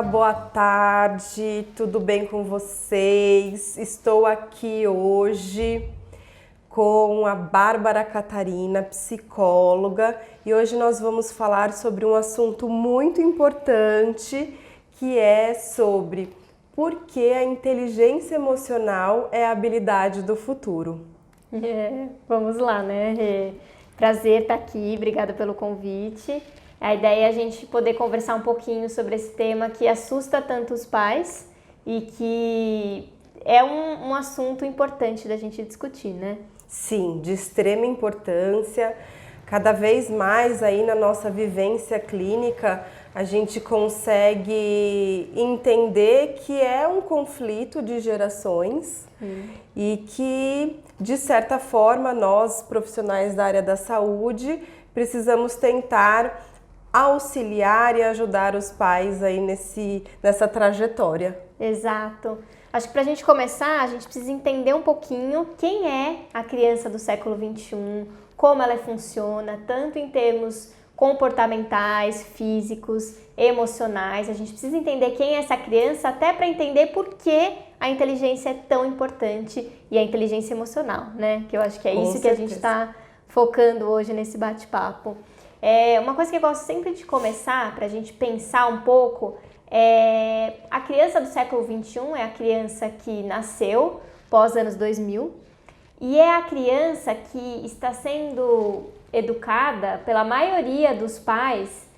boa tarde, tudo bem com vocês? Estou aqui hoje com a Bárbara Catarina, psicóloga, e hoje nós vamos falar sobre um assunto muito importante, que é sobre por que a inteligência emocional é a habilidade do futuro. Vamos lá, né, Rê? Prazer estar aqui, obrigada pelo convite. A ideia é a gente poder conversar um pouquinho sobre esse tema que assusta tanto os pais e que é um assunto importante da gente discutir, né? Sim, de extrema importância. Cada vez mais aí na nossa vivência clínica, a gente consegue entender que é um conflito de gerações e que, de certa forma, nós, profissionais da área da saúde, precisamos tentar auxiliar e ajudar os pais aí nessa trajetória. Exato. Acho que para a gente começar, a gente precisa entender um pouquinho quem é a criança do século XXI, como ela funciona, tanto em termos comportamentais, físicos, emocionais. A gente precisa entender quem é essa criança até para entender por que a inteligência é tão importante e a inteligência emocional, né? Que eu acho que é isso que a gente está focando hoje nesse bate-papo. Uma coisa que eu gosto sempre de começar, para a gente pensar um pouco, a criança do século XXI é a criança que nasceu pós anos 2000 e é a criança que está sendo educada pela maioria dos pais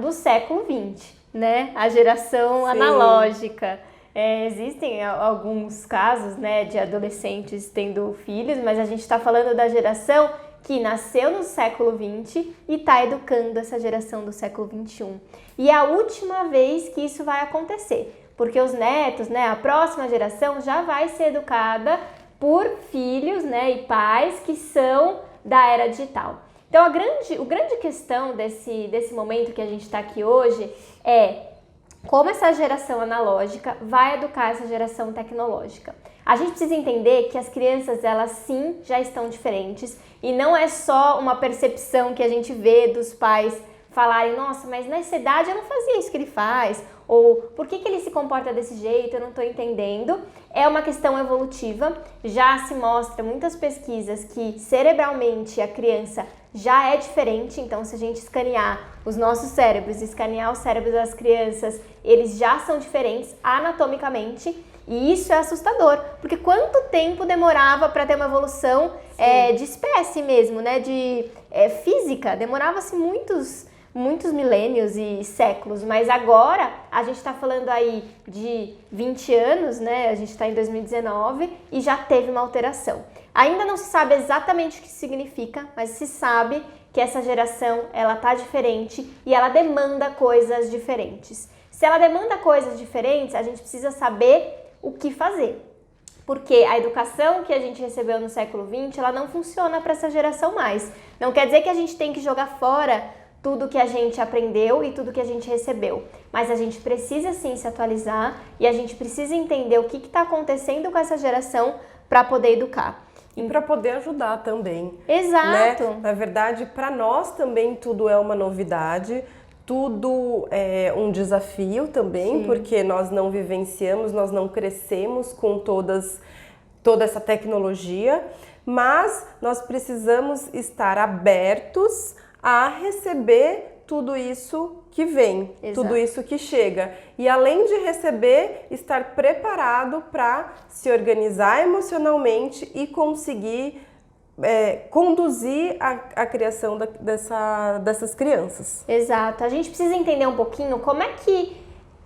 do século XX, né? A geração analógica. Existem alguns casos, né, de adolescentes tendo filhos, mas a gente está falando da geração que nasceu no século XX e está educando essa geração do século XXI. E é a última vez que isso vai acontecer, porque os netos, né, a próxima geração já vai ser educada por filhos, né, e pais que são da era digital. Então a grande questão desse momento que a gente está aqui hoje é como essa geração analógica vai educar essa geração tecnológica. A gente precisa entender que as crianças, elas sim, já estão diferentes e não é só uma percepção que a gente vê dos pais falarem, nossa, mas nessa idade eu não fazia isso que ele faz, ou por que ele se comporta desse jeito, eu não estou entendendo. É uma questão evolutiva, já se mostra muitas pesquisas que cerebralmente a criança já é diferente, então se a gente escanear os nossos cérebros, escanear os cérebros das crianças, eles já são diferentes anatomicamente. E isso é assustador, porque quanto tempo demorava para ter uma evolução de espécie mesmo, né? De física, demorava-se muitos milênios e séculos, mas agora a gente está falando aí de 20 anos, né? A gente está em 2019 e já teve uma alteração. Ainda não se sabe exatamente o que significa, mas se sabe que essa geração, ela tá diferente e ela demanda coisas diferentes. Se ela demanda coisas diferentes, a gente precisa saber o que fazer. Porque a educação que a gente recebeu no século XX, ela não funciona para essa geração mais. Não quer dizer que a gente tem que jogar fora tudo que a gente aprendeu e tudo que a gente recebeu. Mas a gente precisa sim se atualizar e a gente precisa entender o que está acontecendo com essa geração para poder educar. E para poder ajudar também. Exato. Né? Na verdade, para nós também tudo é uma novidade. Tudo é um desafio também, porque nós não vivenciamos, nós não crescemos com toda essa tecnologia, mas nós precisamos estar abertos a receber tudo isso que vem, tudo isso que chega. E além de receber, estar preparado para se organizar emocionalmente e conseguir conduzir a criação dessas crianças. Exato. A gente precisa entender um pouquinho como é que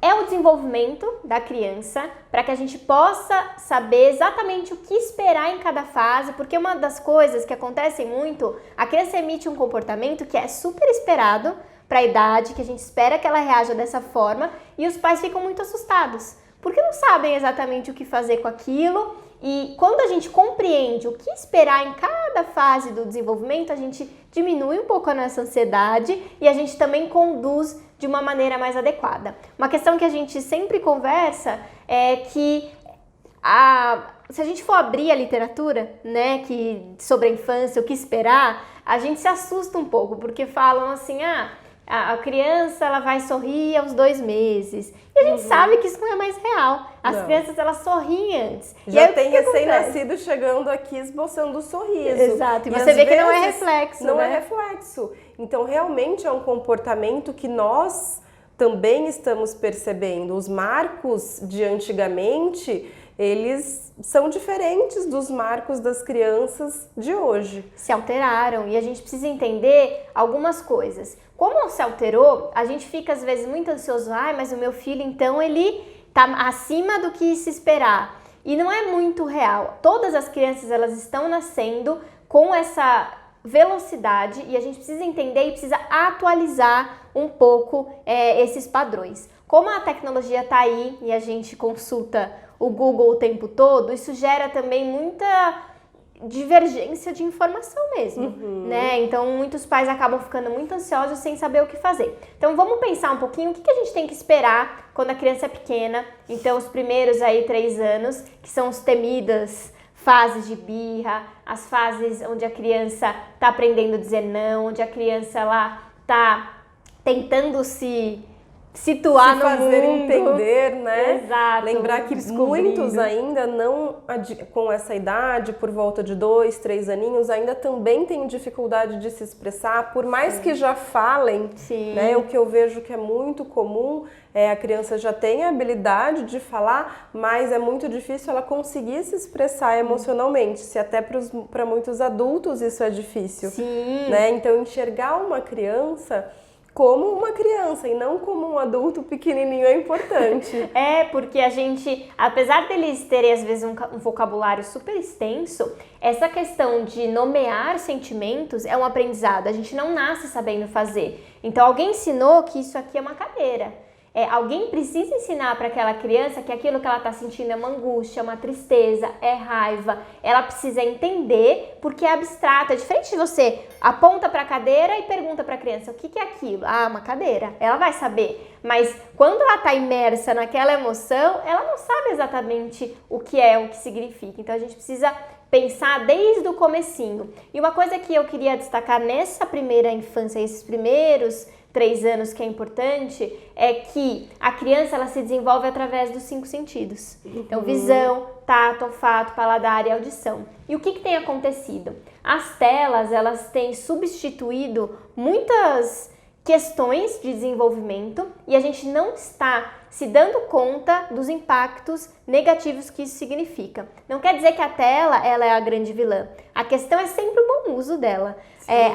é o desenvolvimento da criança para que a gente possa saber exatamente o que esperar em cada fase, porque uma das coisas que acontecem muito, a criança emite um comportamento que é super esperado para a idade, que a gente espera que ela reaja dessa forma e os pais ficam muito assustados, porque não sabem exatamente o que fazer com aquilo. E quando a gente compreende o que esperar em cada fase do desenvolvimento, a gente diminui um pouco a nossa ansiedade e a gente também conduz de uma maneira mais adequada. Uma questão que a gente sempre conversa é que se a gente for abrir a literatura, né, sobre a infância, o que esperar, a gente se assusta um pouco, porque falam assim, a criança ela vai sorrir aos 2 meses. E a gente sabe que isso não é mais real. As crianças, elas sorriem antes. Já tem recém-nascido chegando aqui esboçando o sorriso. Exato. E você vê que não é reflexo, Não é reflexo. Então, realmente é um comportamento que nós também estamos percebendo. Os marcos de antigamente, eles são diferentes dos marcos das crianças de hoje. Se alteraram e a gente precisa entender algumas coisas. Como se alterou, a gente fica às vezes muito ansioso. Mas o meu filho, então, ele tá acima do que se esperar. E não é muito real. Todas as crianças, elas estão nascendo com essa velocidade e a gente precisa entender e precisa atualizar um pouco esses padrões. Como a tecnologia está aí e a gente consulta o Google o tempo todo, isso gera também muita divergência de informação mesmo, né? Então, muitos pais acabam ficando muito ansiosos sem saber o que fazer. Então, vamos pensar um pouquinho o que a gente tem que esperar quando a criança é pequena. Então, os primeiros aí 3 anos, que são os temidas fases de birra, as fases onde a criança está aprendendo a dizer não, onde a criança ela está tentando se situar no mundo. Se fazer entender, né? Exato. Lembrar que muitos ainda não, com essa idade, por volta de 2, 3 aninhos, ainda também têm dificuldade de se expressar, por mais que já falem, né? O que eu vejo que é muito comum é a criança já tem a habilidade de falar, mas é muito difícil ela conseguir se expressar emocionalmente, se até para muitos adultos isso é difícil, né? Então, enxergar uma criança como uma criança e não como um adulto pequenininho é importante. Porque a gente, apesar deles terem às vezes um vocabulário super extenso, essa questão de nomear sentimentos é um aprendizado. A gente não nasce sabendo fazer. Então alguém ensinou que isso aqui é uma cadeira. Alguém precisa ensinar para aquela criança que aquilo que ela está sentindo é uma angústia, uma tristeza, é raiva. Ela precisa entender porque é abstrato. É diferente de você aponta para a cadeira e pergunta para a criança o que é aquilo. Uma cadeira. Ela vai saber. Mas quando ela está imersa naquela emoção, ela não sabe exatamente o que significa. Então a gente precisa pensar desde o comecinho. E uma coisa que eu queria destacar nessa primeira infância, esses primeiros 3 anos que é importante, é que a criança ela se desenvolve através dos 5 sentidos. Então, visão, tato, olfato, paladar e audição. E o que tem acontecido? As telas, elas têm substituído muitas questões de desenvolvimento e a gente não está se dando conta dos impactos negativos que isso significa. Não quer dizer que a tela ela é a grande vilã. A questão é sempre o bom uso dela.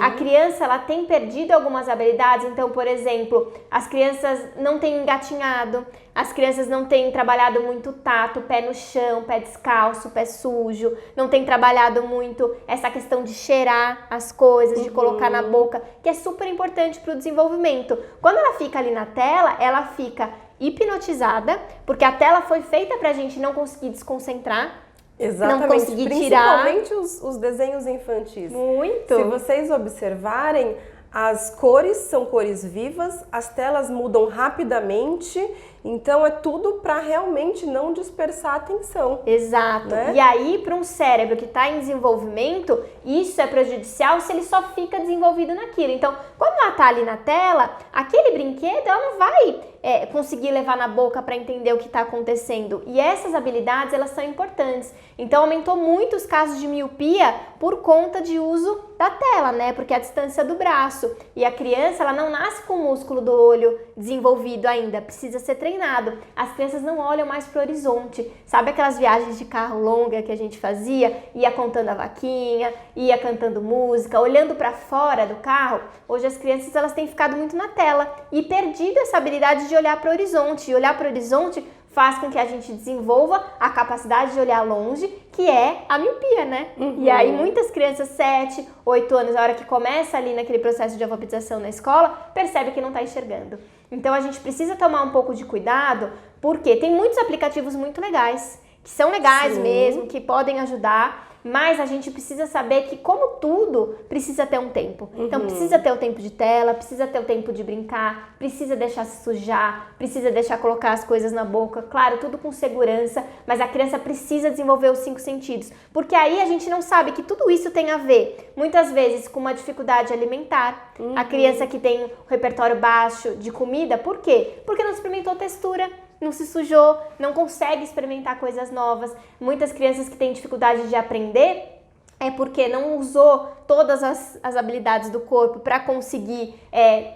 A criança ela tem perdido algumas habilidades, então, por exemplo, as crianças não têm engatinhado, as crianças não têm trabalhado muito tato, pé no chão, pé descalço, pé sujo, não têm trabalhado muito essa questão de cheirar as coisas, de colocar na boca, que é super importante para o desenvolvimento. Quando ela fica ali na tela, ela fica hipnotizada, porque a tela foi feita para a gente não conseguir desconcentrar. Exatamente, não conseguir tirar. Principalmente os desenhos infantis. Muito. Se vocês observarem, as cores são cores vivas, as telas mudam rapidamente, então é tudo para realmente não dispersar a atenção. Exato. Né? E aí, para um cérebro que está em desenvolvimento, isso é prejudicial se ele só fica desenvolvido naquilo. Então, quando ela está ali na tela, aquele brinquedo, ela não vai conseguir levar na boca para entender o que está acontecendo. E essas habilidades, elas são importantes. Então, aumentou muito os casos de miopia por conta de uso da tela, né? Porque é a distância do braço. E a criança, ela não nasce com o músculo do olho desenvolvido ainda, precisa ser treinado. As crianças não olham mais para o horizonte. Sabe aquelas viagens de carro longa que a gente fazia? Ia contando a vaquinha, ia cantando música, olhando para fora do carro? Hoje as crianças, elas têm ficado muito na tela e perdido essa habilidade de olhar para o horizonte. E olhar para o horizonte faz com que a gente desenvolva a capacidade de olhar longe, que é a miopia, né? E aí muitas crianças, 7, 8 anos, a hora que começa ali naquele processo de alfabetização na escola, percebe que não está enxergando. Então a gente precisa tomar um pouco de cuidado, porque tem muitos aplicativos muito legais, que são legais mesmo, que podem ajudar, mas a gente precisa saber que, como tudo, precisa ter um tempo. Então, precisa ter o tempo de tela, precisa ter o tempo de brincar, precisa deixar se sujar, precisa deixar colocar as coisas na boca. Claro, tudo com segurança, mas a criança precisa desenvolver os 5 sentidos. Porque aí a gente não sabe que tudo isso tem a ver, muitas vezes, com uma dificuldade alimentar. A criança que tem um repertório baixo de comida, por quê? Porque não experimentou textura, não se sujou, não consegue experimentar coisas novas. Muitas crianças que têm dificuldade de aprender é porque não usou todas as habilidades do corpo para conseguir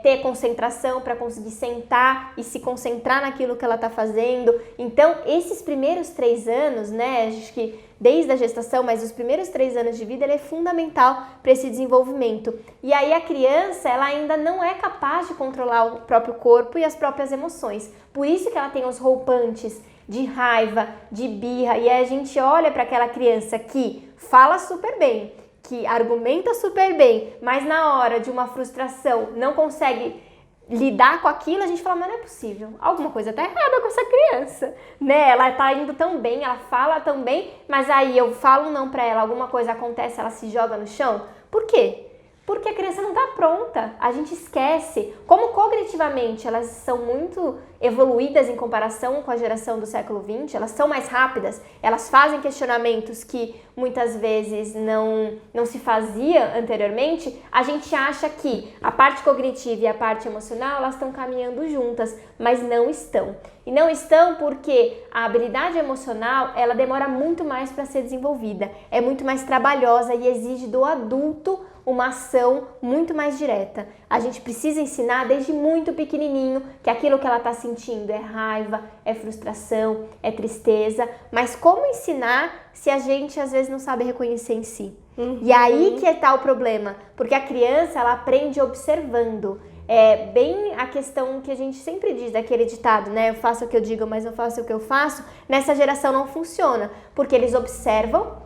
ter concentração, para conseguir sentar e se concentrar naquilo que ela está fazendo. Então, esses primeiros 3 anos, né, acho que desde a gestação, mas os primeiros 3 anos de vida, ele é fundamental para esse desenvolvimento. E aí a criança, ela ainda não é capaz de controlar o próprio corpo e as próprias emoções. Por isso que ela tem os rompantes de raiva, de birra, e aí a gente olha para aquela criança que fala super bem, que argumenta super bem, mas na hora de uma frustração não consegue lidar com aquilo, a gente fala, mas não é possível, alguma coisa está errada com essa criança, né? Ela está indo tão bem, ela fala tão bem, mas aí eu falo um não para ela, alguma coisa acontece, ela se joga no chão. Por quê? Porque a criança não está pronta, a gente esquece. Como cognitivamente elas são muito evoluídas em comparação com a geração do século XX, elas são mais rápidas, elas fazem questionamentos que muitas vezes não se fazia anteriormente, a gente acha que a parte cognitiva e a parte emocional elas estão caminhando juntas, mas não estão. E não estão porque a habilidade emocional ela demora muito mais para ser desenvolvida, é muito mais trabalhosa e exige do adulto uma ação muito mais direta. A gente precisa ensinar desde muito pequenininho que aquilo que ela está sentindo é raiva, é frustração, é tristeza, mas como ensinar se a gente às vezes não sabe reconhecer em si? E aí que está o problema, porque a criança ela aprende observando. É bem a questão que a gente sempre diz daquele ditado, né? Eu faço o que eu digo, mas não faço o que eu faço. Nessa geração não funciona, porque eles observam,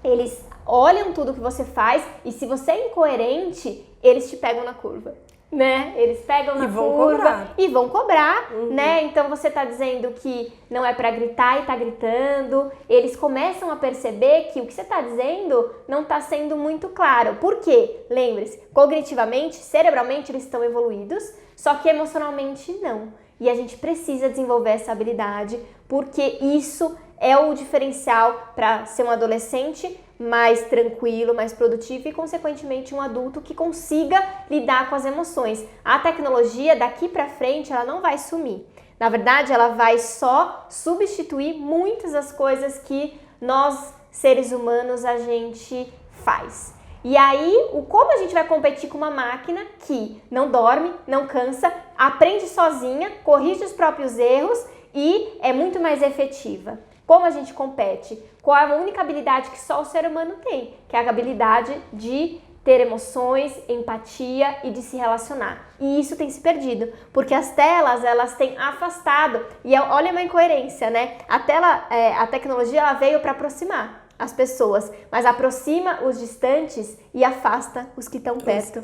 eles olham tudo que você faz e se você é incoerente, eles te pegam na curva, né? Eles pegam na curva e vão cobrar, né? Então você tá dizendo que não é para gritar e tá gritando. Eles começam a perceber que o que você tá dizendo não tá sendo muito claro. Por quê? Lembre-se, cognitivamente, cerebralmente eles estão evoluídos, só que emocionalmente não. E a gente precisa desenvolver essa habilidade, porque isso é o diferencial para ser um adolescente mais tranquilo, mais produtivo e, consequentemente, um adulto que consiga lidar com as emoções. A tecnologia, daqui para frente, ela não vai sumir. Na verdade, ela vai só substituir muitas das coisas que nós, seres humanos, a gente faz. E aí, como a gente vai competir com uma máquina que não dorme, não cansa, aprende sozinha, corrige os próprios erros e é muito mais efetiva? Como a gente compete? Qual a única habilidade que só o ser humano tem? Que é a habilidade de ter emoções, empatia e de se relacionar. E isso tem se perdido, porque as telas, elas têm afastado. E olha uma incoerência, né? A tecnologia, ela veio para aproximar as pessoas, mas aproxima os distantes e afasta os que estão perto.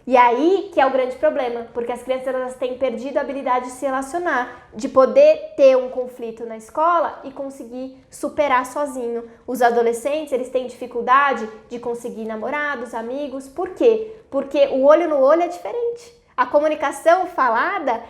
E aí que é o grande problema, porque as crianças elas têm perdido a habilidade de se relacionar, de poder ter um conflito na escola e conseguir superar sozinho. Os adolescentes, eles têm dificuldade de conseguir namorados, amigos. Por quê? Porque o olho no olho é diferente. A comunicação falada,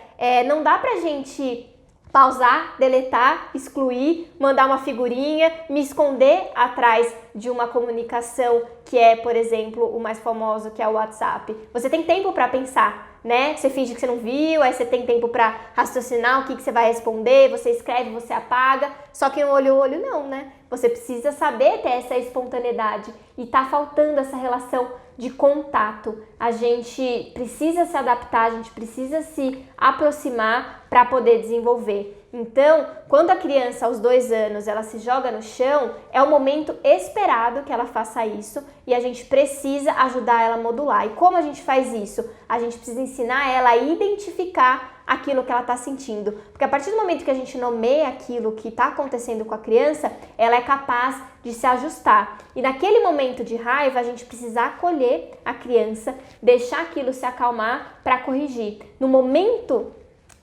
não dá pra gente pausar, deletar, excluir, mandar uma figurinha, me esconder atrás de uma comunicação que é, por exemplo, o mais famoso, que é o WhatsApp. Você tem tempo para pensar, né? Você finge que você não viu, aí você tem tempo para raciocinar o que você vai responder, você escreve, você apaga, só que no olho a olho não, né? Você precisa saber ter essa espontaneidade e tá faltando essa relação de contato. A gente precisa se adaptar, a gente precisa se aproximar para poder desenvolver. Então, quando a criança aos 2 anos ela se joga no chão, é o momento esperado que ela faça isso e a gente precisa ajudar ela a modular. E como a gente faz isso? A gente precisa ensinar ela a identificar aquilo que ela está sentindo. Porque a partir do momento que a gente nomeia aquilo que está acontecendo com a criança, ela é capaz de se ajustar. E naquele momento de raiva, a gente precisa acolher a criança, deixar aquilo se acalmar para corrigir. No momento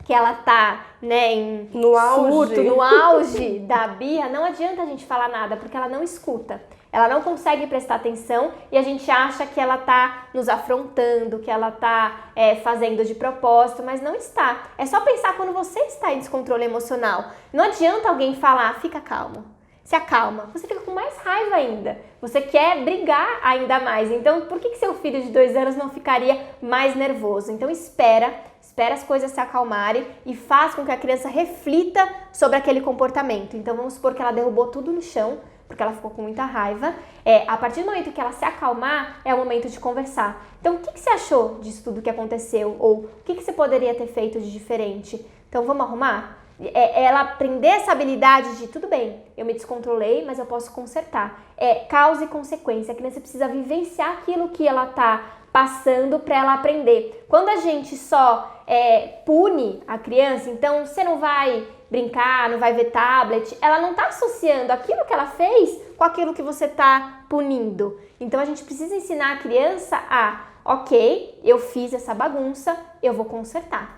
que ela tá, né, no auge da birra, não adianta a gente falar nada, porque ela não escuta. Ela não consegue prestar atenção e a gente acha que ela tá nos afrontando, que ela tá fazendo de propósito, mas não está. É só pensar quando você está em descontrole emocional. Não adianta alguém falar, fica calmo. Se acalma, você fica com mais raiva ainda. Você quer brigar ainda mais. Então, por que seu filho de 2 anos não ficaria mais nervoso? Então, espera as coisas se acalmarem e faz com que a criança reflita sobre aquele comportamento. Então, vamos supor que ela derrubou tudo no chão, porque ela ficou com muita raiva. A partir do momento que ela se acalmar, é o momento de conversar. Então, o que você achou disso tudo que aconteceu? Ou o que você poderia ter feito de diferente? Então, vamos arrumar? Ela aprender essa habilidade de, tudo bem, eu me descontrolei, mas eu posso consertar. Causa e consequência. A criança precisa vivenciar aquilo que ela está passando para ela aprender. Quando a gente só pune a criança, então você não vai brincar, não vai ver tablet, ela não está associando aquilo que ela fez com aquilo que você está punindo. Então a gente precisa ensinar a criança ok, eu fiz essa bagunça, eu vou consertar.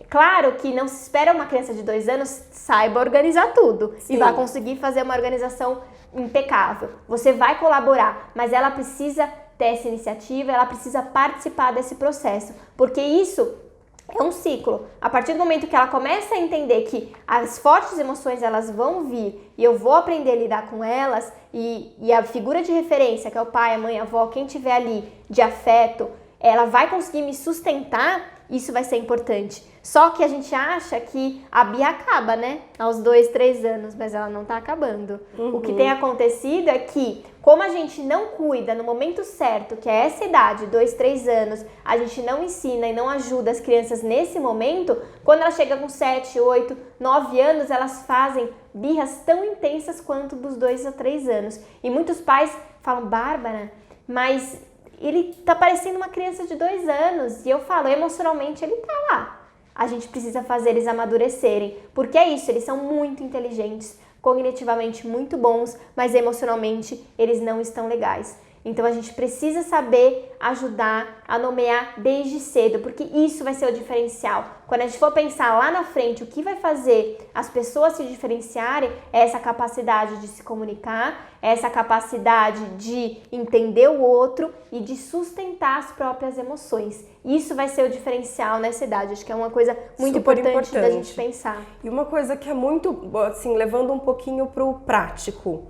Claro que não se espera uma criança de 2 anos saiba organizar tudo. Sim. E vai conseguir fazer uma organização impecável. Você vai colaborar, mas ela precisa ter essa iniciativa, ela precisa participar desse processo, porque isso é um ciclo. A partir do momento que ela começa a entender que as fortes emoções elas vão vir e eu vou aprender a lidar com elas e a figura de referência, que é o pai, a mãe, a avó, quem tiver ali de afeto, ela vai conseguir me sustentar, isso vai ser importante. Só que a gente acha que a Bia acaba, né? Aos 2, 3 anos, mas ela não tá acabando. O que tem acontecido é que, como a gente não cuida no momento certo, que é essa idade, 2, 3 anos, a gente não ensina e não ajuda as crianças nesse momento, quando ela chega com 7, 8, 9 anos, elas fazem birras tão intensas quanto dos 2 a 3 anos. E muitos pais falam, Bárbara, mas ele tá parecendo uma criança de 2 anos. E eu falo, emocionalmente ele tá lá. A gente precisa fazer eles amadurecerem, porque é isso, eles são muito inteligentes, cognitivamente muito bons, mas emocionalmente eles não estão legais. Então a gente precisa saber ajudar a nomear desde cedo, porque isso vai ser o diferencial. Quando a gente for pensar lá na frente o que vai fazer as pessoas se diferenciarem, é essa capacidade de se comunicar, é essa capacidade de entender o outro e de sustentar as próprias emoções. Isso vai ser o diferencial nessa idade. Acho que é uma coisa muito importante da gente pensar. E uma coisa que é muito, assim, levando um pouquinho para o prático.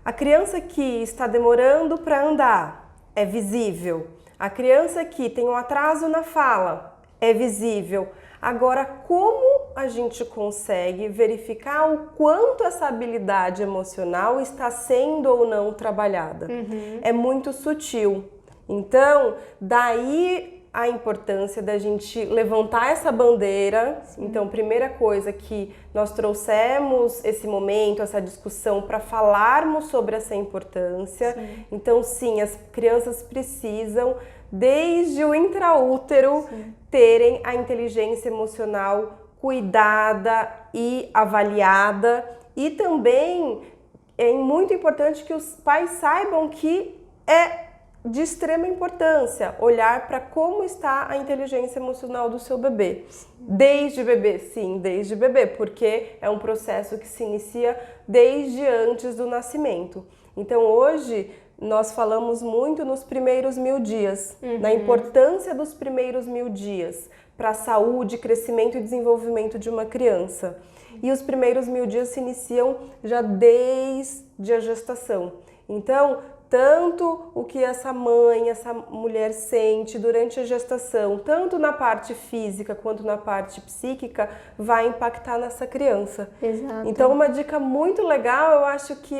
A criança que está demorando para andar é visível. A criança que tem um atraso na fala é visível. Agora, como a gente consegue verificar o quanto essa habilidade emocional está sendo ou não trabalhada? É muito sutil. Então, daí a importância da gente levantar essa bandeira. Sim. Então, primeira coisa que nós trouxemos esse momento, essa discussão para falarmos sobre essa importância. Sim. Então, sim, as crianças precisam, desde o intraútero, terem a inteligência emocional cuidada e avaliada. E também é muito importante que os pais saibam que é de extrema importância olhar para como está a inteligência emocional do seu bebê. Desde bebê, sim, desde bebê, porque é um processo que se inicia desde antes do nascimento. Então hoje nós falamos muito nos primeiros 1000 dias, na importância dos primeiros 1000 dias para a saúde, crescimento e desenvolvimento de uma criança. E os primeiros 1000 dias se iniciam já desde a gestação. Então, tanto o que essa mãe, essa mulher sente durante a gestação, tanto na parte física quanto na parte psíquica, vai impactar nessa criança. Exato. Então, uma dica muito legal, eu acho que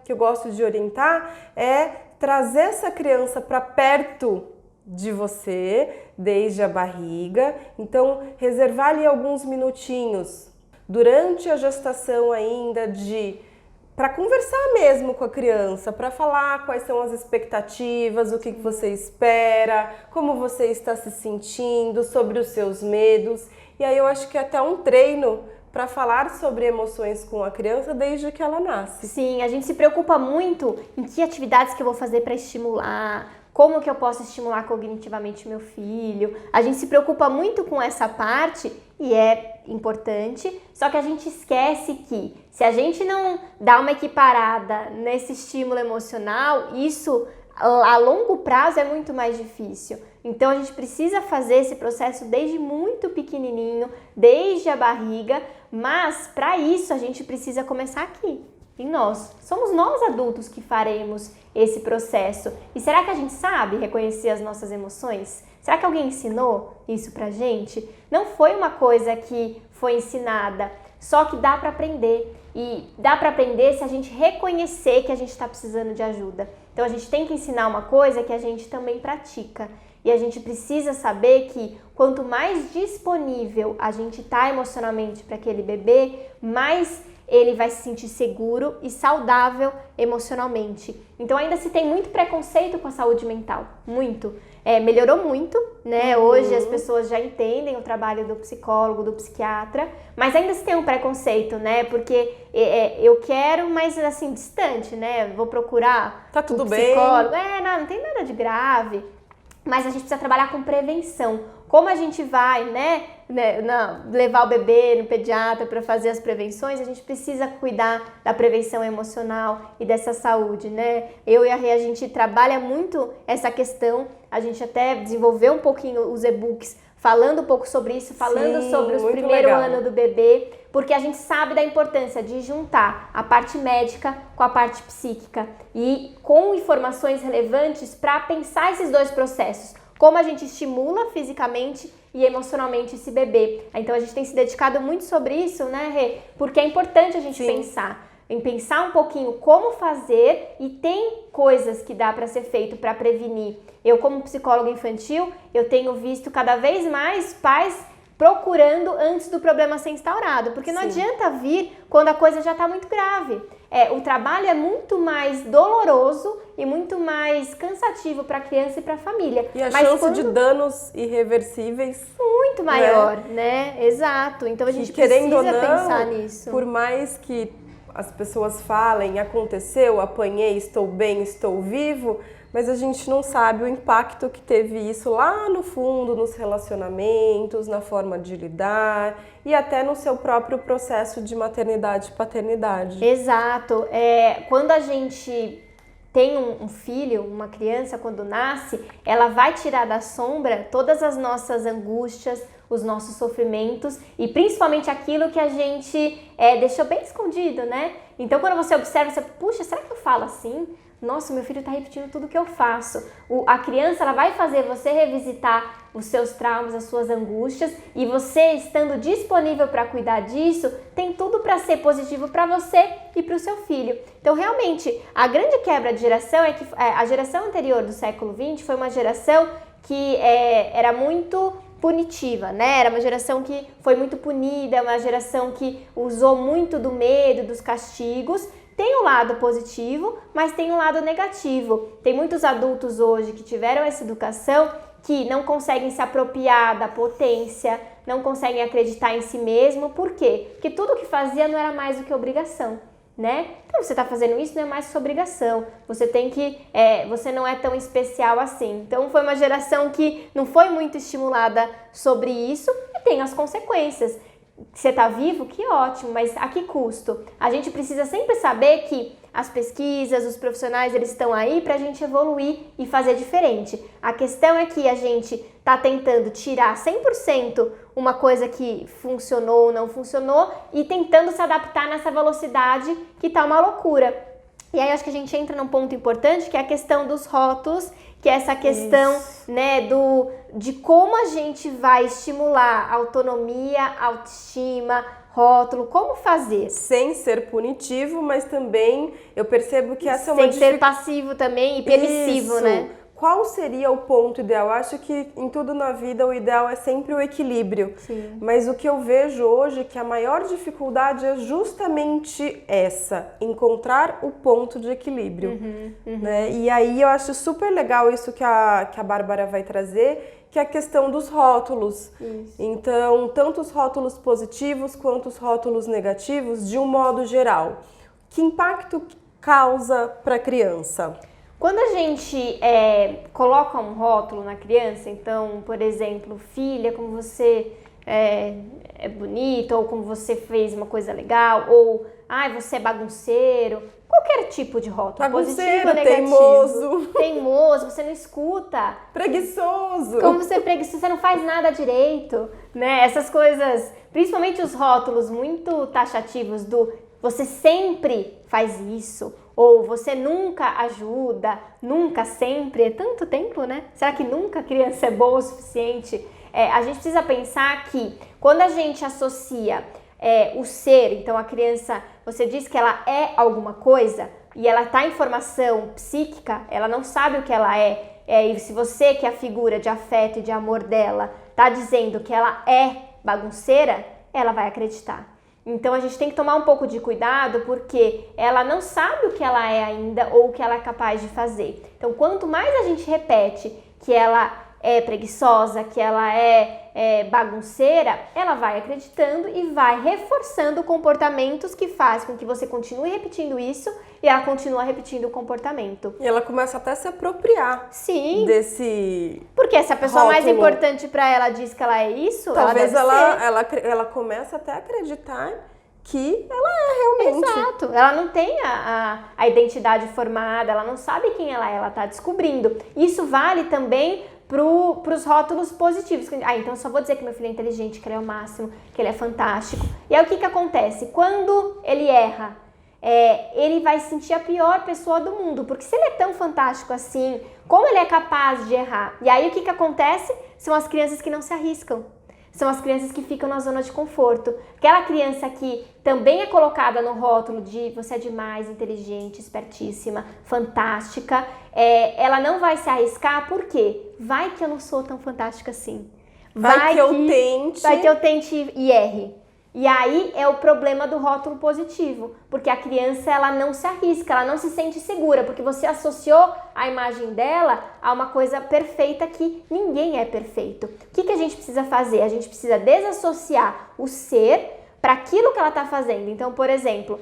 eu gosto de orientar, é trazer essa criança para perto de você, desde a barriga. Então, reservar ali alguns minutinhos durante a gestação ainda para conversar mesmo com a criança, para falar quais são as expectativas, o que você espera, como você está se sentindo, sobre os seus medos. E aí eu acho que é até um treino para falar sobre emoções com a criança desde que ela nasce. Sim, a gente se preocupa muito em que atividades que eu vou fazer para estimular, como que eu posso estimular cognitivamente meu filho. A gente se preocupa muito com essa parte e é importante, só que a gente esquece que se a gente não dá uma equiparada nesse estímulo emocional, isso a longo prazo é muito mais difícil. Então a gente precisa fazer esse processo desde muito pequenininho, desde a barriga, mas para isso a gente precisa começar aqui, em nós. Somos nós adultos que faremos esse processo. E será que a gente sabe reconhecer as nossas emoções? Será que alguém ensinou isso pra gente? Não foi uma coisa que foi ensinada, só que dá para aprender. E dá para aprender se a gente reconhecer que a gente está precisando de ajuda. Então a gente tem que ensinar uma coisa que a gente também pratica. E a gente precisa saber que quanto mais disponível a gente está emocionalmente para aquele bebê, mais ele vai se sentir seguro e saudável emocionalmente. Então ainda se tem muito preconceito com a saúde mental, muito. Melhorou muito, né? Hoje as pessoas já entendem o trabalho do psicólogo, do psiquiatra, mas ainda se tem um preconceito, né? Porque eu quero, mas assim, distante, né? Vou procurar tá tudo um psicólogo. bem. Não tem nada de grave, mas a gente precisa trabalhar com prevenção. Como a gente vai, levar o bebê no pediatra para fazer as prevenções, a gente precisa cuidar da prevenção emocional e dessa saúde, né? Eu e a Rê, a gente trabalha muito essa questão, a gente até desenvolveu um pouquinho os e-books falando um pouco sobre isso, falando sobre os primeiros anos do bebê, porque a gente sabe da importância de juntar a parte médica com a parte psíquica e com informações relevantes para pensar esses dois processos. Como a gente estimula fisicamente e emocionalmente esse bebê. Então a gente tem se dedicado muito sobre isso, né, Rê? Porque é importante a gente pensar um pouquinho como fazer, e tem coisas que dá para ser feito para prevenir. Eu, como psicóloga infantil, eu tenho visto cada vez mais pais procurando antes do problema ser instaurado, porque não adianta vir quando a coisa já está muito grave. O trabalho é muito mais doloroso e muito mais cansativo para a criança e para a família. E a chance de danos irreversíveis muito maior, né? Exato. Então a gente precisa pensar nisso. Por mais que as pessoas falem, aconteceu, apanhei, estou bem, estou vivo, mas a gente não sabe o impacto que teve isso lá no fundo, nos relacionamentos, na forma de lidar e até no seu próprio processo de maternidade e paternidade. Exato. Quando a gente tem um filho, uma criança, quando nasce, ela vai tirar da sombra todas as nossas angústias, os nossos sofrimentos e principalmente aquilo que a gente deixou bem escondido, né? Então quando você observa, você, puxa, será que eu falo assim? Nossa, meu filho está repetindo tudo que eu faço. A criança, ela vai fazer você revisitar os seus traumas, as suas angústias, e você estando disponível para cuidar disso, tem tudo para ser positivo para você e para o seu filho. Então, realmente, a grande quebra de geração é que a geração anterior do século XX foi uma geração que era muito punitiva, né? Era uma geração que foi muito punida, uma geração que usou muito do medo, dos castigos. Tem um lado positivo, mas tem um lado negativo. Tem muitos adultos hoje que tiveram essa educação que não conseguem se apropriar da potência, não conseguem acreditar em si mesmo. Por quê? Porque tudo que fazia não era mais do que obrigação, né? Então, você está fazendo isso, não é mais sua obrigação. Você tem que, você não é tão especial assim. Então, foi uma geração que não foi muito estimulada sobre isso e tem as consequências. Você está vivo? Que ótimo, mas a que custo? A gente precisa sempre saber que as pesquisas, os profissionais, eles estão aí para a gente evoluir e fazer diferente. A questão é que a gente está tentando tirar 100% uma coisa que funcionou ou não funcionou e tentando se adaptar nessa velocidade que está uma loucura. E aí acho que a gente entra num ponto importante, que é a questão dos rótulos, que é essa questão, né, de como a gente vai estimular autonomia, autoestima, rótulo, como fazer. Sem ser punitivo, mas também eu percebo que essa é uma sem ser passivo também e permissivo, né? Qual seria o ponto ideal? Eu acho que em tudo na vida o ideal é sempre o equilíbrio. Sim. Mas o que eu vejo hoje é que a maior dificuldade é justamente essa, encontrar o ponto de equilíbrio. Né? E aí eu acho super legal isso que a Bárbara vai trazer, que é a questão dos rótulos. Isso. Então, tanto os rótulos positivos quanto os rótulos negativos, de um modo geral. Que impacto causa para a criança? Quando a gente coloca um rótulo na criança, então, por exemplo, filha, como você é bonita, ou como você fez uma coisa legal, ou você é bagunceiro, qualquer tipo de rótulo, positivo ou negativo. Teimoso, você não escuta. Preguiçoso. Como você é preguiçoso, você não faz nada direito, né? Essas coisas, principalmente os rótulos muito taxativos do você sempre faz isso, ou você nunca ajuda, nunca sempre, é tanto tempo, né? Será que nunca a criança é boa o suficiente? A gente precisa pensar que quando a gente associa o ser, então a criança, você diz que ela é alguma coisa e ela está em formação psíquica, ela não sabe o que ela é, e se você, que é a figura de afeto e de amor dela, está dizendo que ela é bagunceira, ela vai acreditar. Então a gente tem que tomar um pouco de cuidado porque ela não sabe o que ela é ainda ou o que ela é capaz de fazer. Então quanto mais a gente repete que ela é preguiçosa, que ela é bagunceira, ela vai acreditando e vai reforçando comportamentos que faz com que você continue repetindo isso e ela continua repetindo o comportamento. E ela começa até a se apropriar. Sim. Desse porque se a pessoa rótulo mais importante para ela diz que ela é isso, talvez ela ela começa até a acreditar que ela é realmente. Exato. Ela não tem a identidade formada, ela não sabe quem ela está descobrindo. Isso vale também para os rótulos positivos. Então eu só vou dizer que meu filho é inteligente, que ele é o máximo, que ele é fantástico. E aí o que acontece? Quando ele erra, ele vai se sentir a pior pessoa do mundo, porque se ele é tão fantástico assim, como ele é capaz de errar? E aí o que acontece? São as crianças que não se arriscam. São as crianças que ficam na zona de conforto. Aquela criança que também é colocada no rótulo de você é demais, inteligente, espertíssima, fantástica, ela não vai se arriscar, por quê? Vai que eu não sou tão fantástica assim. Vai que eu tente e erre. E aí é o problema do rótulo positivo, porque a criança ela não se arrisca, ela não se sente segura, porque você associou a imagem dela a uma coisa perfeita que ninguém é perfeito. O que a gente precisa fazer? A gente precisa desassociar o ser para aquilo que ela está fazendo. Então, por exemplo,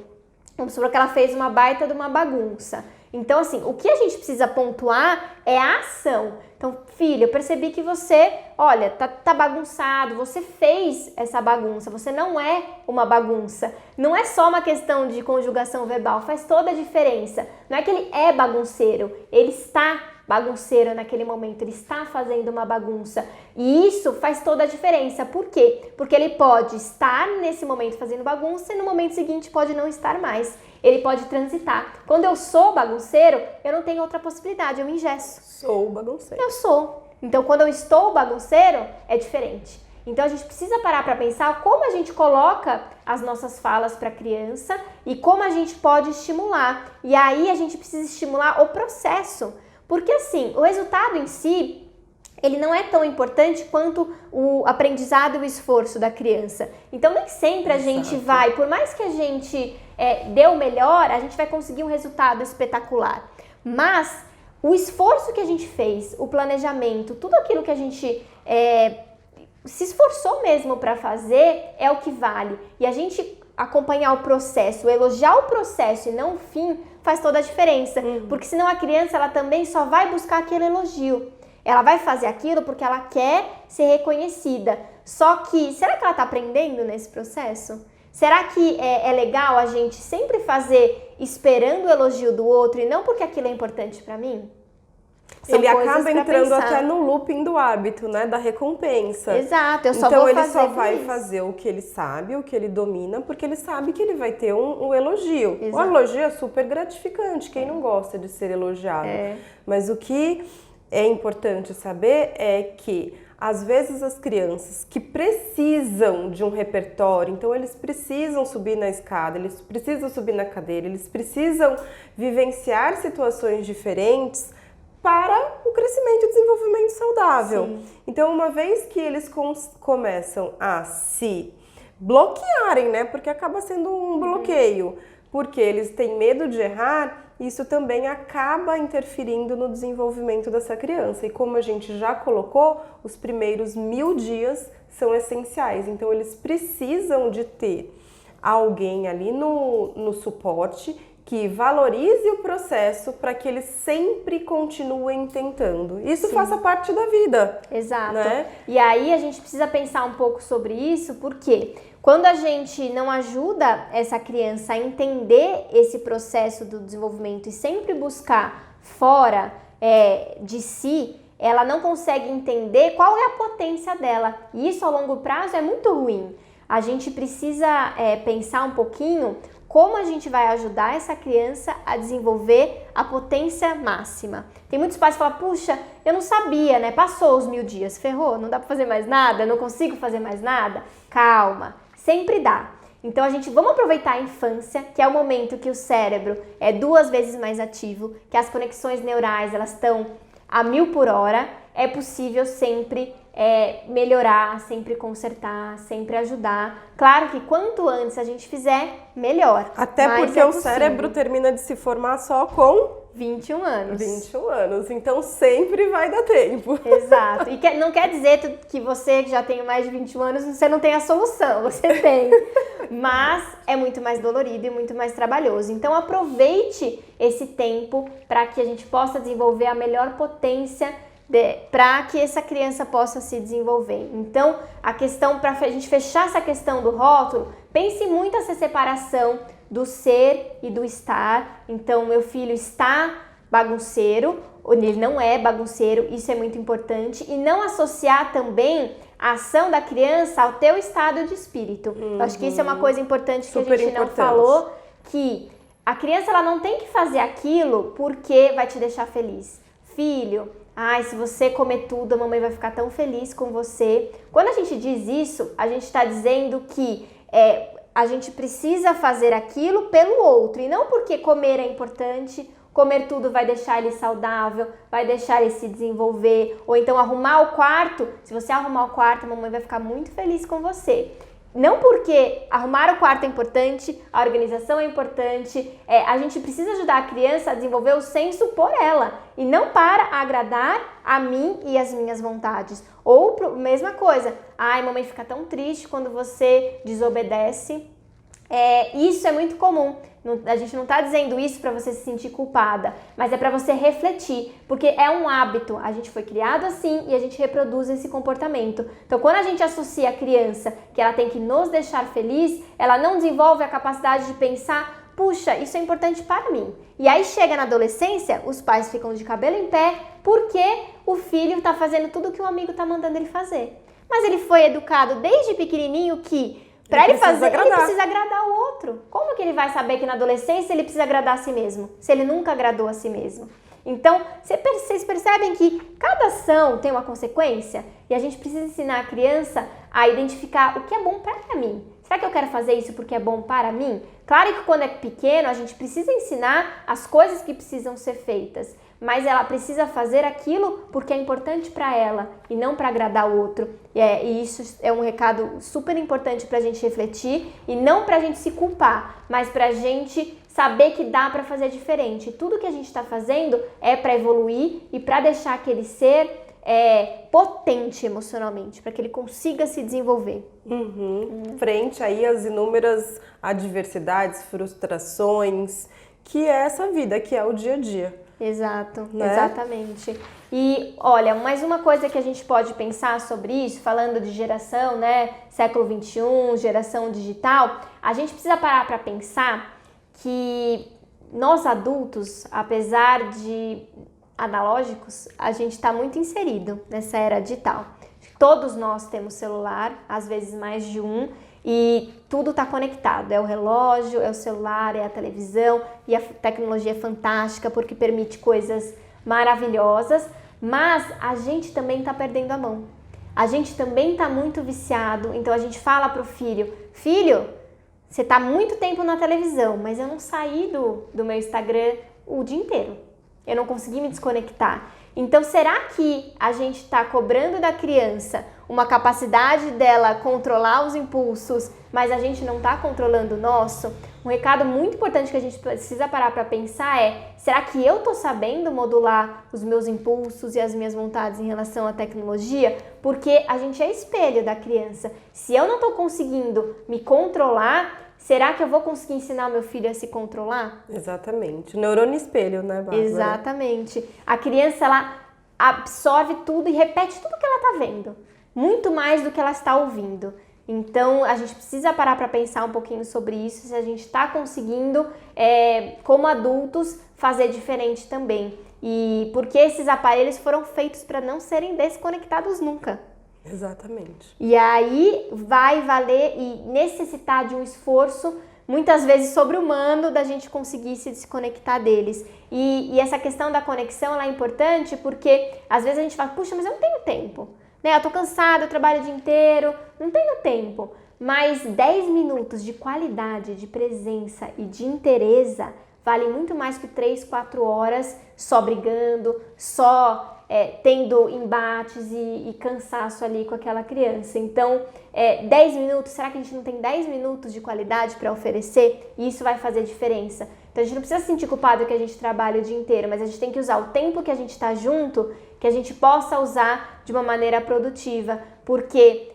vamos supor que ela fez uma baita de uma bagunça. Então, assim, o que a gente precisa pontuar é a ação. Então, filha, eu percebi que você, olha, tá bagunçado, você fez essa bagunça, você não é uma bagunça. Não é só uma questão de conjugação verbal, faz toda a diferença. Não é que ele é bagunceiro, ele está bagunceiro naquele momento, ele está fazendo uma bagunça. E isso faz toda a diferença. Por quê? Porque ele pode estar nesse momento fazendo bagunça e no momento seguinte pode não estar mais. Ele pode transitar. Quando eu sou bagunceiro, eu não tenho outra possibilidade, eu me engesso. Sou bagunceiro. Eu sou. Então, quando eu estou bagunceiro, é diferente. Então, a gente precisa parar para pensar como a gente coloca as nossas falas para a criança e como a gente pode estimular. E aí, a gente precisa estimular o processo. Porque, assim, o resultado em si, ele não é tão importante quanto o aprendizado e o esforço da criança. Então, nem sempre a gente vai, por mais que a gente dê o melhor, a gente vai conseguir um resultado espetacular. Mas o esforço que a gente fez, o planejamento, tudo aquilo que a gente se esforçou mesmo para fazer é o que vale. E a gente acompanhar o processo, elogiar o processo e não o fim, faz toda a diferença. Porque senão a criança ela também só vai buscar aquele elogio. Ela vai fazer aquilo porque ela quer ser reconhecida. Só que, será que ela está aprendendo nesse processo? Será que é legal a gente sempre fazer esperando o elogio do outro e não porque aquilo é importante para mim? Ele acaba entrando até no looping do hábito, né? Da recompensa. Exato, eu só então vou ele fazer só vai fazer o que ele sabe, o que ele domina, porque ele sabe que ele vai ter um elogio. Exato. O elogio é super gratificante, quem não gosta de ser elogiado. Mas o que é importante saber é que às vezes as crianças que precisam de um repertório, então eles precisam subir na escada, eles precisam subir na cadeira, eles precisam vivenciar situações diferentes para o crescimento e desenvolvimento saudável. Sim. Então, uma vez que eles começam a se bloquearem, né? Porque acaba sendo um bloqueio, porque eles têm medo de errar, isso também acaba interferindo no desenvolvimento dessa criança. E como a gente já colocou, os primeiros 1000 dias são essenciais. Então, eles precisam de ter alguém ali no suporte que valorize o processo para que eles sempre continuem tentando. Isso faça parte da vida. Exato. Né? E aí a gente precisa pensar um pouco sobre isso, porque quando a gente não ajuda essa criança a entender esse processo do desenvolvimento e sempre buscar fora de si, ela não consegue entender qual é a potência dela. E isso a longo prazo é muito ruim. A gente precisa pensar um pouquinho como a gente vai ajudar essa criança a desenvolver a potência máxima. Tem muitos pais que falam, puxa, eu não sabia, né? Passou os 1000 dias, ferrou, não dá pra fazer mais nada, não consigo fazer mais nada. Calma, sempre dá. Então vamos aproveitar a infância, que é o momento que o cérebro é 2 vezes mais ativo, que as conexões neurais elas estão a 1000 por hora, é possível sempre melhorar, sempre consertar, sempre ajudar. Claro que quanto antes a gente fizer, melhor. Até porque o cérebro termina de se formar só com 21 anos. 21 anos, então sempre vai dar tempo. Exato. E não quer dizer que você que já tem mais de 21 anos, você não tem a solução, você tem. Mas é muito mais dolorido e muito mais trabalhoso. Então aproveite esse tempo para que a gente possa desenvolver a melhor potência para que essa criança possa se desenvolver. Então, a questão, para a gente fechar essa questão do rótulo, pense muito essa separação do ser e do estar. Então, meu filho está bagunceiro, ou ele não é bagunceiro, isso é muito importante. E não associar também a ação da criança ao teu estado de espírito. Eu acho que isso é uma coisa importante que a gente não falou, que a criança ela não tem que fazer aquilo porque vai te deixar feliz. Filho, se você comer tudo, a mamãe vai ficar tão feliz com você. Quando a gente diz isso, a gente está dizendo que a gente precisa fazer aquilo pelo outro. E não porque comer é importante, comer tudo vai deixar ele saudável, vai deixar ele se desenvolver. Ou então arrumar o quarto. Se você arrumar o quarto, a mamãe vai ficar muito feliz com você. Não porque arrumar o quarto é importante, a organização é importante, a gente precisa ajudar a criança a desenvolver o senso por ela e não para agradar a mim e as minhas vontades. Ou mesma coisa, mamãe fica tão triste quando você desobedece. Isso é muito comum. A gente não está dizendo isso para você se sentir culpada, mas é para você refletir, porque é um hábito. A gente foi criado assim e a gente reproduz esse comportamento. Então, quando a gente associa a criança que ela tem que nos deixar feliz, ela não desenvolve a capacidade de pensar, puxa, isso é importante para mim. E aí chega na adolescência, os pais ficam de cabelo em pé porque o filho está fazendo tudo que o amigo está mandando ele fazer. Mas ele foi educado desde pequenininho que para ele fazer, ele precisa agradar o outro. Como que ele vai saber que na adolescência ele precisa agradar a si mesmo, se ele nunca agradou a si mesmo? Então, vocês percebem que cada ação tem uma consequência e a gente precisa ensinar a criança a identificar o que é bom para mim. Será que eu quero fazer isso porque é bom para mim? Claro que quando é pequeno a gente precisa ensinar as coisas que precisam ser feitas, mas ela precisa fazer aquilo porque é importante para ela e não para agradar o outro. E isso é um recado super importante para a gente refletir e não para a gente se culpar, mas para a gente saber que dá para fazer diferente. Tudo que a gente está fazendo é para evoluir e para deixar aquele ser potente emocionalmente, para que ele consiga se desenvolver. Frente aí às inúmeras adversidades, frustrações, que é essa vida, que é o dia a dia. Exato, né? Exatamente. E olha, mais uma coisa que a gente pode pensar sobre isso, falando de geração, né, século 21, geração digital, a gente precisa parar para pensar que nós adultos, apesar de analógicos, a gente está muito inserido nessa era digital. Todos nós temos celular, às vezes mais de um, e tudo está conectado, é o relógio, é o celular, é a televisão, e a tecnologia é fantástica porque permite coisas maravilhosas, mas a gente também está perdendo a mão. A gente também está muito viciado, então a gente fala para o filho, você está muito tempo na televisão, mas eu não saí do meu Instagram o dia inteiro, eu não consegui me desconectar. Então será que a gente está cobrando da criança uma capacidade dela controlar os impulsos, mas a gente não está controlando o nosso, um recado muito importante que a gente precisa parar para pensar é: será que eu estou sabendo modular os meus impulsos e as minhas vontades em relação à tecnologia? Porque a gente é espelho da criança. Se eu não estou conseguindo me controlar, será que eu vou conseguir ensinar o meu filho a se controlar? Exatamente. O neurônio espelho, né, Bárbara? Exatamente. A criança, ela absorve tudo e repete tudo que ela está vendo. Muito mais do que ela está ouvindo. Então, a gente precisa parar para pensar um pouquinho sobre isso, se a gente está conseguindo, como adultos, fazer diferente também. E porque esses aparelhos foram feitos para não serem desconectados nunca. Exatamente. E aí vai valer e necessitar de um esforço, muitas vezes sobre-humano, da gente conseguir se desconectar deles. E essa questão da conexão, ela é importante porque às vezes a gente fala: puxa, mas eu não tenho tempo. Né? Eu tô cansada, eu trabalho o dia inteiro, não tenho tempo. Mas 10 minutos de qualidade, de presença e de interesse valem muito mais que 3, 4 horas só brigando, só tendo embates e cansaço ali com aquela criança. Então, 10 minutos, será que a gente não tem 10 minutos de qualidade para oferecer? E isso vai fazer diferença. Então, a gente não precisa se sentir culpado que a gente trabalha o dia inteiro, mas a gente tem que usar o tempo que a gente está junto, que a gente possa usar de uma maneira produtiva, porque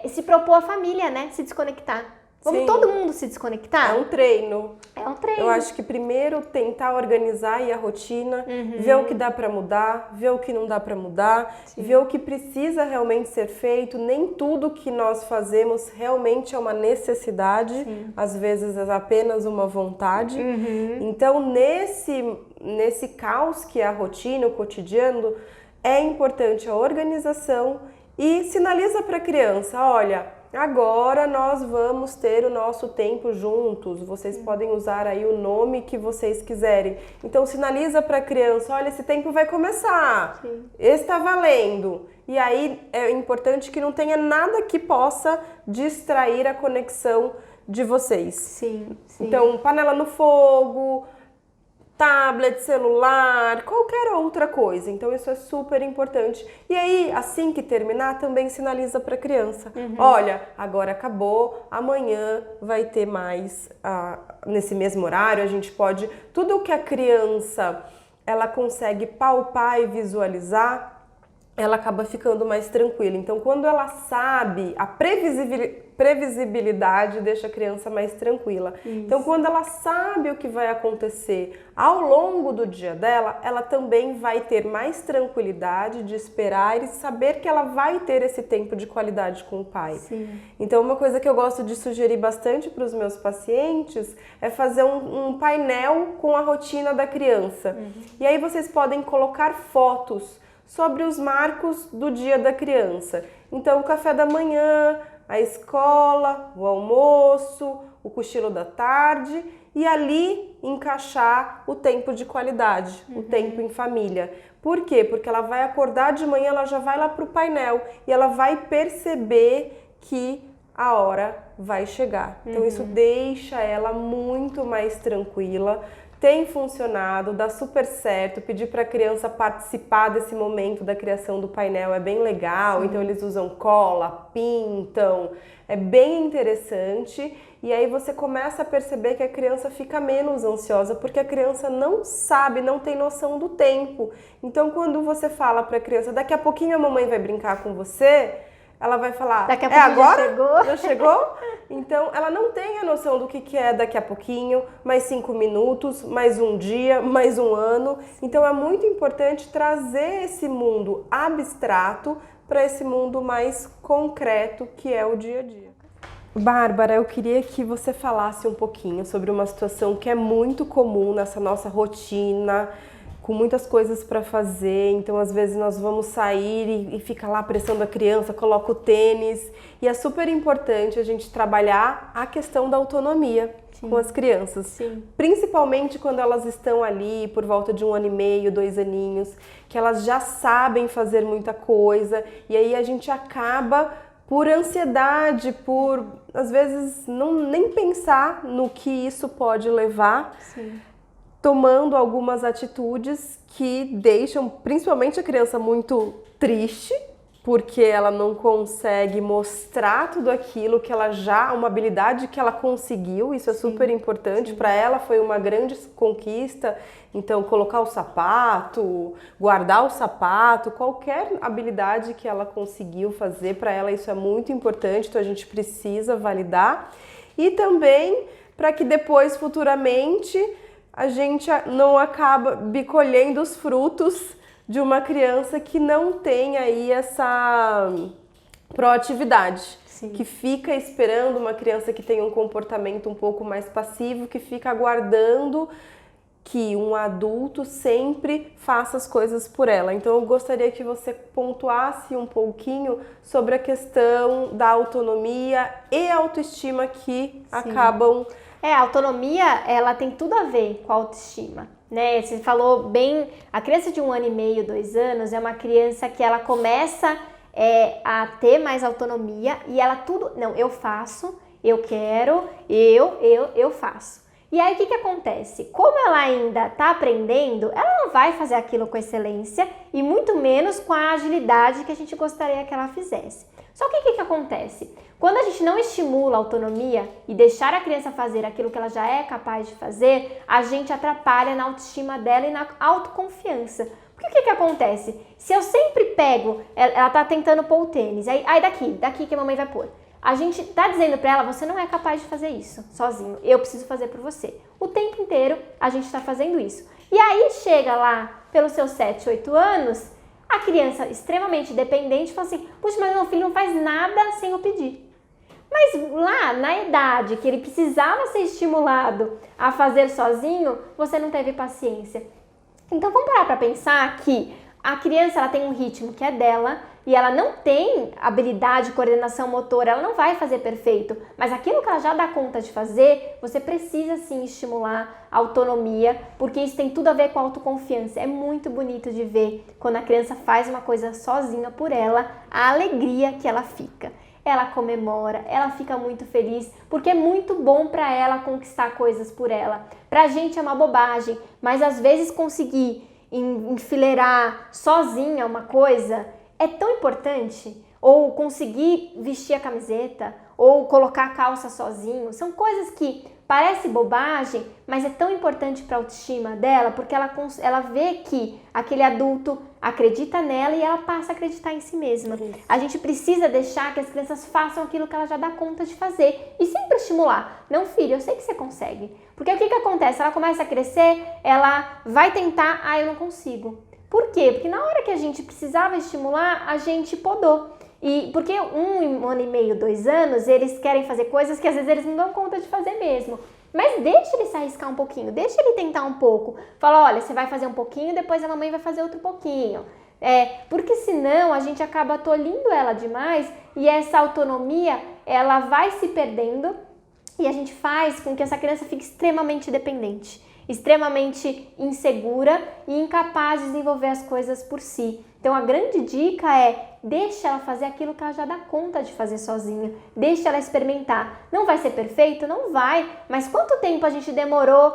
se propor a família, né, se desconectar. Vamos Sim. todo mundo se desconectar? É um treino. É um treino. Eu acho que primeiro tentar organizar aí a rotina, ver o que dá para mudar, ver o que não dá para mudar, Sim. ver o que precisa realmente ser feito. Nem tudo que nós fazemos realmente é uma necessidade, Sim. às vezes é apenas uma vontade. Então, nesse caos que é a rotina, o cotidiano, é importante a organização e sinaliza para a criança: olha, agora nós vamos ter o nosso tempo juntos. Vocês podem usar aí o nome que vocês quiserem. Então sinaliza para a criança: olha, esse tempo vai começar. Sim. Esse está valendo. E aí é importante que não tenha nada que possa distrair a conexão de vocês. Sim. Então, panela no fogo, tablet, celular, qualquer outra coisa. Então isso é super importante. E aí, assim que terminar, também sinaliza para a criança: olha, agora acabou, amanhã vai ter mais nesse mesmo horário. A gente pode, tudo que a criança ela consegue palpar e visualizar, ela acaba ficando mais tranquila. Então, quando ela sabe, a previsibilidade deixa a criança mais tranquila. Isso. Então, quando ela sabe o que vai acontecer ao longo do dia dela, ela também vai ter mais tranquilidade de esperar e saber que ela vai ter esse tempo de qualidade com o pai. Sim. Então, uma coisa que eu gosto de sugerir bastante para os meus pacientes é fazer um painel com a rotina da criança. E aí vocês podem colocar fotos sobre os marcos do dia da criança. Então, o café da manhã, a escola, o almoço, o cochilo da tarde, e ali encaixar o tempo de qualidade, o tempo em família. Por quê? Porque ela vai acordar de manhã, ela já vai lá para o painel e ela vai perceber que a hora vai chegar. Então, isso deixa ela muito mais tranquila. Tem funcionado, dá super certo. Pedir para a criança participar desse momento da criação do painel é bem legal. Então eles usam cola, pintam, é bem interessante. E aí você começa a perceber que a criança fica menos ansiosa, porque a criança não sabe, não tem noção do tempo. Então quando você fala para a criança: daqui a pouquinho a mamãe vai brincar com você, ela vai falar: daqui a pouco agora? Já chegou? Já chegou? Então, ela não tem a noção do que é daqui a pouquinho, mais 5 minutos, mais um dia, mais um ano. Então, é muito importante trazer esse mundo abstrato para esse mundo mais concreto que é o dia a dia. Bárbara, eu queria que você falasse um pouquinho sobre uma situação que é muito comum nessa nossa rotina, com muitas coisas para fazer. Então, às vezes nós vamos sair e fica lá apressando a criança, coloca o tênis. E é super importante a gente trabalhar a questão da autonomia com as crianças. Sim. Principalmente quando elas estão ali por volta de 1 ano e meio, 2 aninhos, que elas já sabem fazer muita coisa. E aí a gente acaba, por ansiedade, por às vezes nem pensar no que isso pode levar. Sim. Tomando algumas atitudes que deixam principalmente a criança muito triste, porque ela não consegue mostrar tudo aquilo que ela já, uma habilidade que ela conseguiu, isso é super importante. Para ela foi uma grande conquista, então colocar o sapato, guardar o sapato, qualquer habilidade que ela conseguiu fazer, para ela isso é muito importante, então a gente precisa validar. E também para que depois, futuramente, a gente não acabe colhendo os frutos de uma criança que não tem aí essa proatividade, que fica esperando, uma criança que tem um comportamento um pouco mais passivo, que fica aguardando que um adulto sempre faça as coisas por ela. Então eu gostaria que você pontuasse um pouquinho sobre a questão da autonomia e autoestima que acabam... A autonomia, ela tem tudo a ver com a autoestima, né? Você falou bem, a criança de 1 ano e meio, 2 anos, é uma criança que ela começa a ter mais autonomia e ela tudo, não, eu faço, eu quero, eu faço. E aí o que acontece? Como ela ainda está aprendendo, ela não vai fazer aquilo com excelência e muito menos com a agilidade que a gente gostaria que ela fizesse. Só que o que acontece? Quando a gente não estimula a autonomia e deixar a criança fazer aquilo que ela já é capaz de fazer, a gente atrapalha na autoestima dela e na autoconfiança. Porque o que acontece? Se eu sempre pego, ela tá tentando pôr o tênis, aí daqui que a mamãe vai pôr. A gente tá dizendo pra ela, você não é capaz de fazer isso sozinho, eu preciso fazer por você. O tempo inteiro a gente tá fazendo isso. E aí chega lá, pelos seus 7, 8 anos, a criança extremamente dependente fala assim, puxa, mas meu filho não faz nada sem eu pedir. Mas lá, na idade que ele precisava ser estimulado a fazer sozinho, você não teve paciência. Então vamos parar para pensar que a criança ela tem um ritmo que é dela e ela não tem habilidade, coordenação motora, ela não vai fazer perfeito, mas aquilo que ela já dá conta de fazer, você precisa sim estimular a autonomia, porque isso tem tudo a ver com a autoconfiança. É muito bonito de ver quando a criança faz uma coisa sozinha por ela, a alegria que ela fica. Ela comemora, ela fica muito feliz, porque é muito bom para ela conquistar coisas por ela. Pra gente é uma bobagem, mas às vezes conseguir enfileirar sozinha uma coisa é tão importante. Ou conseguir vestir a camiseta, ou colocar a calça sozinho. São coisas que parece bobagem, mas é tão importante para a autoestima dela, porque ela vê que aquele adulto acredita nela e ela passa a acreditar em si mesma. A gente precisa deixar que as crianças façam aquilo que ela já dá conta de fazer e sempre estimular. Não, filho, eu sei que você consegue. Porque o que acontece? Ela começa a crescer, ela vai tentar, eu não consigo. Por quê? Porque na hora que a gente precisava estimular, a gente podou. E porque 1 ano e meio, 2 anos, eles querem fazer coisas que às vezes eles não dão conta de fazer mesmo. Mas deixa ele se arriscar um pouquinho, deixa ele tentar um pouco. Fala, olha, você vai fazer um pouquinho, depois a mamãe vai fazer outro pouquinho. Porque senão a gente acaba tolhindo ela demais e essa autonomia, ela vai se perdendo e a gente faz com que essa criança fique extremamente dependente, extremamente insegura e incapaz de desenvolver as coisas por si. Então a grande dica é, deixa ela fazer aquilo que ela já dá conta de fazer sozinha, deixa ela experimentar. Não vai ser perfeito? Não vai, mas quanto tempo a gente demorou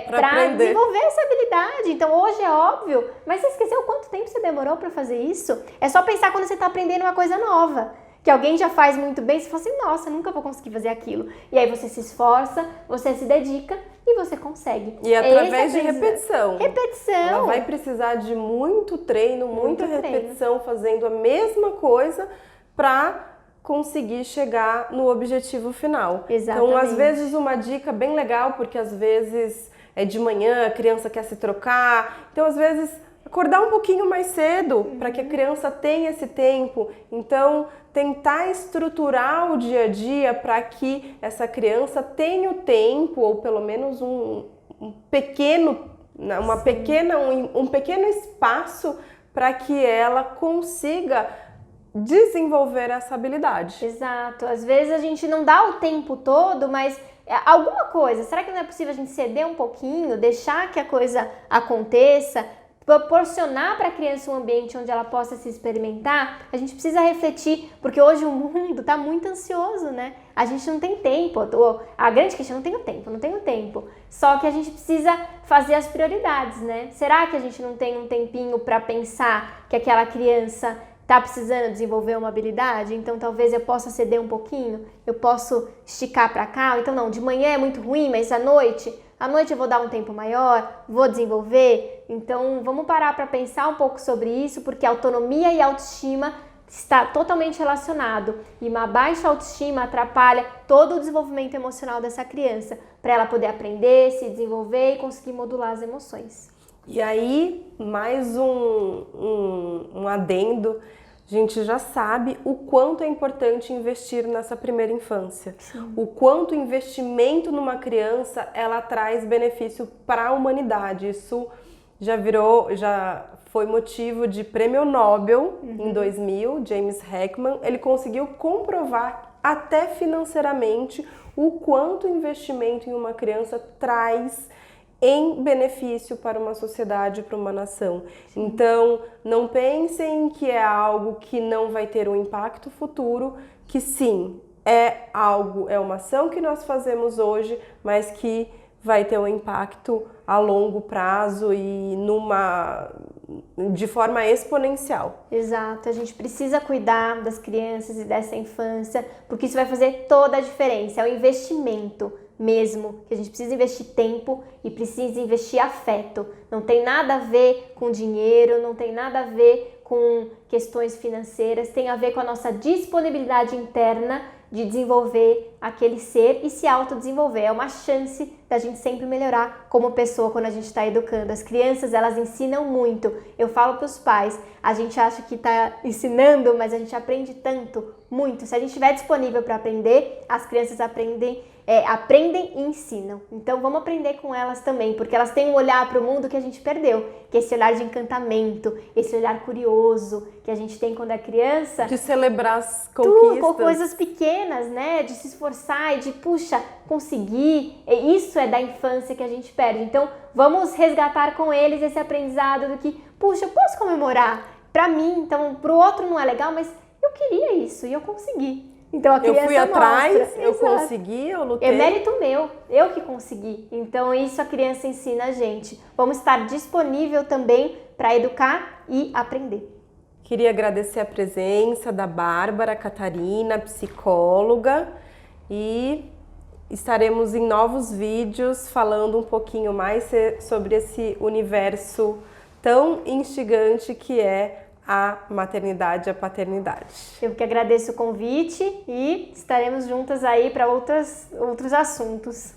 para desenvolver essa habilidade? Então hoje é óbvio, mas você esqueceu quanto tempo você demorou para fazer isso? É só pensar quando você está aprendendo uma coisa nova, que alguém já faz muito bem, você fala assim, nossa, nunca vou conseguir fazer aquilo. E aí você se esforça, você se dedica e você consegue. E através de repetição. Repetição. Ela vai precisar de muito treino, muita repetição, fazendo a mesma coisa para conseguir chegar no objetivo final. Exatamente. Então, às vezes, uma dica bem legal, porque às vezes é de manhã, a criança quer se trocar. Então, às vezes, acordar um pouquinho mais cedo para que a criança tenha esse tempo. Então, tentar estruturar o dia a dia para que essa criança tenha o tempo, ou pelo menos um pequeno espaço para que ela consiga desenvolver essa habilidade. Exato. Às vezes a gente não dá o tempo todo, mas alguma coisa, será que não é possível a gente ceder um pouquinho, deixar que a coisa aconteça, proporcionar para a criança um ambiente onde ela possa se experimentar? A gente precisa refletir, porque hoje o mundo está muito ansioso, né? A gente não tem tempo, a grande questão, não tenho tempo. Só que a gente precisa fazer as prioridades, né? Será que a gente não tem um tempinho para pensar que aquela criança tá precisando desenvolver uma habilidade, então talvez eu possa ceder um pouquinho, eu posso esticar para cá, então não, de manhã é muito ruim, mas à noite eu vou dar um tempo maior, vou desenvolver. Então vamos parar para pensar um pouco sobre isso, porque autonomia e autoestima está totalmente relacionado e uma baixa autoestima atrapalha todo o desenvolvimento emocional dessa criança, para ela poder aprender, se desenvolver e conseguir modular as emoções. E aí, mais um adendo, a gente já sabe o quanto é importante investir nessa primeira infância. Sim. O quanto o investimento numa criança, ela traz benefício para a humanidade. Isso já foi motivo de prêmio Nobel em 2000, James Heckman. Ele conseguiu comprovar até financeiramente o quanto o investimento em uma criança traz em benefício para uma sociedade, para uma nação. Sim. Então, não pensem que é algo que não vai ter um impacto futuro, que sim, é uma ação que nós fazemos hoje, mas que vai ter um impacto a longo prazo e de forma exponencial. Exato, a gente precisa cuidar das crianças e dessa infância, porque isso vai fazer toda a diferença, é um investimento mesmo, que a gente precisa investir tempo e precisa investir afeto. Não tem nada a ver com dinheiro, não tem nada a ver com questões financeiras, tem a ver com a nossa disponibilidade interna de desenvolver aquele ser e se autodesenvolver. É uma chance da gente sempre melhorar como pessoa quando a gente está educando. As crianças, elas ensinam muito. Eu falo para os pais, a gente acha que está ensinando, mas a gente aprende tanto, muito. Se a gente estiver disponível para aprender, as crianças aprendem e ensinam. Então vamos aprender com elas também, porque elas têm um olhar para o mundo que a gente perdeu, que é esse olhar de encantamento, esse olhar curioso que a gente tem quando é criança. De celebrar as conquistas. Com coisas pequenas, né? De se esforçar e de, puxa, conseguir. Isso é da infância que a gente perde. Então vamos resgatar com eles esse aprendizado do que, puxa, eu posso comemorar. Para mim, então, para o outro não é legal, mas eu queria isso e eu consegui. Então a criança eu fui atrás, mostra. eu consegui, eu lutei. É mérito meu, eu que consegui. Então isso a criança ensina a gente. Vamos estar disponível também para educar e aprender. Queria agradecer a presença da Bárbara Catarina, psicóloga, e estaremos em novos vídeos falando um pouquinho mais sobre esse universo tão instigante que é a maternidade e a paternidade. Eu que agradeço o convite e estaremos juntas aí para outros assuntos.